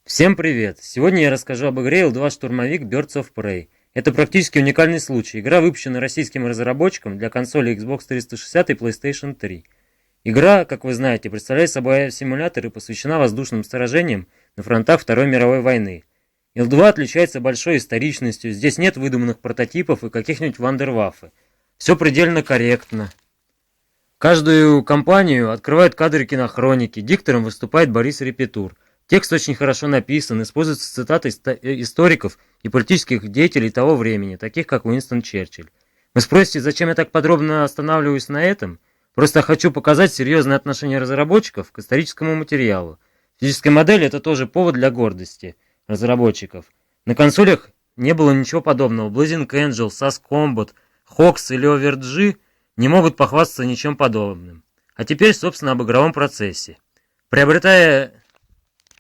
Всем привет! Сегодня я расскажу об игре L2 Штурмовик Birds of Prey. Это практически уникальный случай. Игра выпущена российским разработчиком для консолей Xbox 360 и PlayStation 3. Игра, как вы знаете, представляет собой симулятор и посвящена воздушным сражениям на фронтах Второй мировой войны. L2 отличается большой историчностью, здесь нет выдуманных прототипов и каких-нибудь вандерваффе. Все предельно корректно. Каждую кампанию открывают кадры кинохроники, диктором выступает Борис Репетур. Текст очень хорошо написан, используются цитаты историков и политических деятелей того времени, таких как Уинстон Черчилль. Вы спросите, зачем я так подробно останавливаюсь на этом? Просто хочу показать серьезное отношение разработчиков к историческому материалу. Физическая модель — это тоже повод для гордости разработчиков. На консолях не было ничего подобного. Blazing Angel, SAS Combat, Hox или OverG не могут похвастаться ничем подобным. А теперь, собственно, об игровом процессе. Приобретая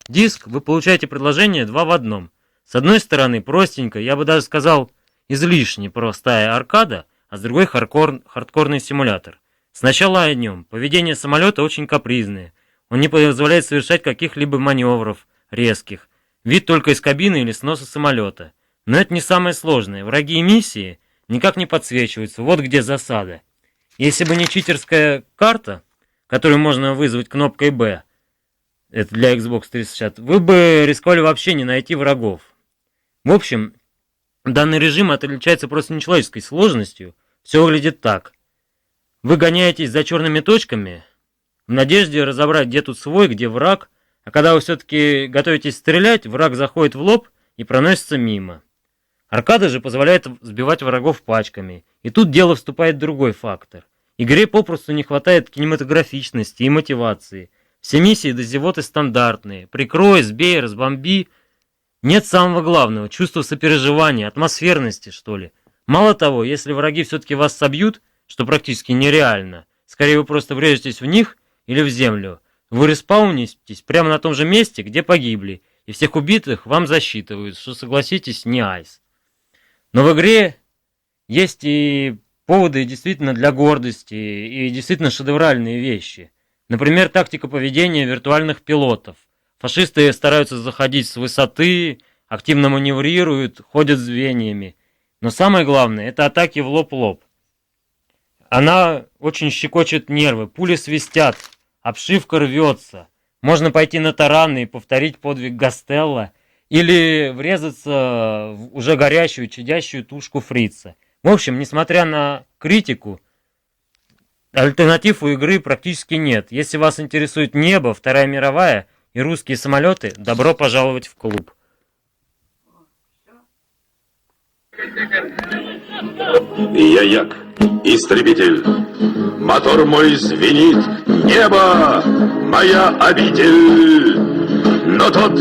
диск, вы получаете предложение 2 в 1. С одной стороны, простенькая, я бы даже сказал, излишне простая аркада, а с другой хардкорный симулятор. Сначала о нем. Поведение самолета очень капризное. Он не позволяет совершать каких-либо маневров резких. Вид только из кабины или с носа самолета. Но это не самое сложное. Враги и миссии никак не подсвечиваются. Вот где засада. Если бы не читерская карта, которую можно вызвать кнопкой «Б», это для Xbox 360, вы бы рисковали вообще не найти врагов. В общем, данный режим отличается просто нечеловеческой сложностью. Все выглядит так. Вы гоняетесь за черными точками в надежде разобрать, где тут свой, где враг, а когда вы все-таки готовитесь стрелять, враг заходит в лоб и проносится мимо. Аркада же позволяет сбивать врагов пачками. И тут дело вступает другой фактор. Игре попросту не хватает кинематографичности и мотивации. Все миссии до зевоты стандартные. Прикрой, сбей, разбомби. Нет самого главного, чувства сопереживания, атмосферности, что ли. Мало того, если враги все-таки вас собьют, что практически нереально, скорее вы просто врежетесь в них или в землю, вы респаунитесь прямо на том же месте, где погибли, и всех убитых вам засчитывают, что, согласитесь, не айс. Но в игре есть и поводы действительно для гордости, и действительно шедевральные вещи. Например, тактика поведения виртуальных пилотов. Фашисты стараются заходить с высоты, активно маневрируют, ходят звеньями. Но самое главное, это атаки в лоб-лоб. Она очень щекочет нервы, пули свистят, обшивка рвется. Можно пойти на тараны и повторить подвиг Гастелло, или врезаться в уже горящую, чадящую тушку фрица. В общем, несмотря на критику, альтернатив у игры практически нет. Если вас интересует небо, Вторая мировая и русские самолеты, добро пожаловать в клуб. Я Як, истребитель. Мотор мой звенит. Небо — моя обитель. Но тот,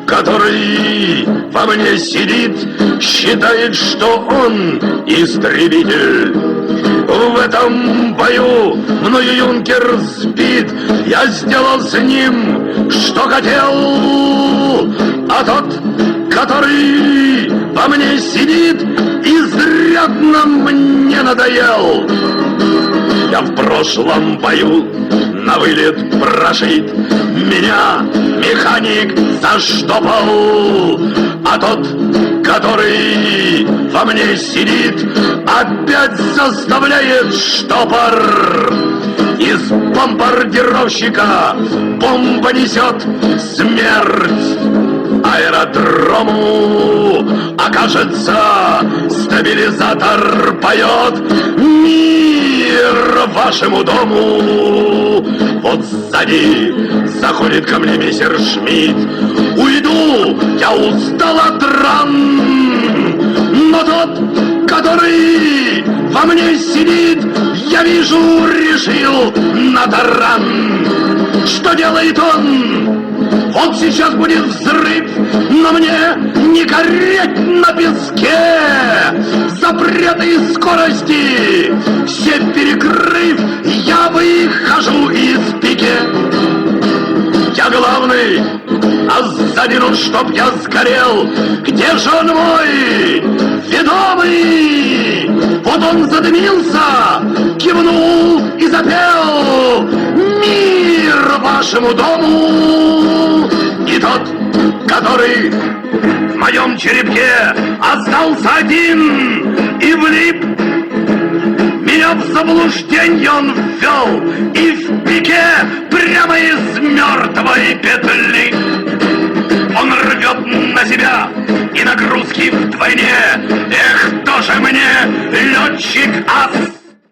который во мне сидит, считает, что он истребитель. В этом бою мною юнкер сбит. Я сделал с ним, что хотел. А тот, который во мне сидит, изрядно мне надоел. Я в прошлом бою на вылет прошит. Меня механик заштопал. А тот, который во мне сидит, опять заставляет штопор. Из бомбардировщика бомба несет смерть. Аэродрому окажется, стабилизатор поет мир вашему дому. Вот сзади заходит ко мне мистер Шмидт. Уйду, я устал от ран. Но тот, который во мне сидит, я вижу, решил на таран. Что делает он? Вот сейчас будет взрыв, но мне не гореть на песке. Запреты и скорости все перекрыв, я выхожу из пике. Я главный, а сзади ну чтоб я сгорел. Где же он мой ведомый? Вот он задымился, кивнул и запел: мир вашему дому. И тот, который в моем черепке остался один и влип. Меня в заблуждение он ввел и в пике прямо из мертвой петли. Он рвет на себя и нагрузки вдвойне. Эх, тоже мне летчик ас.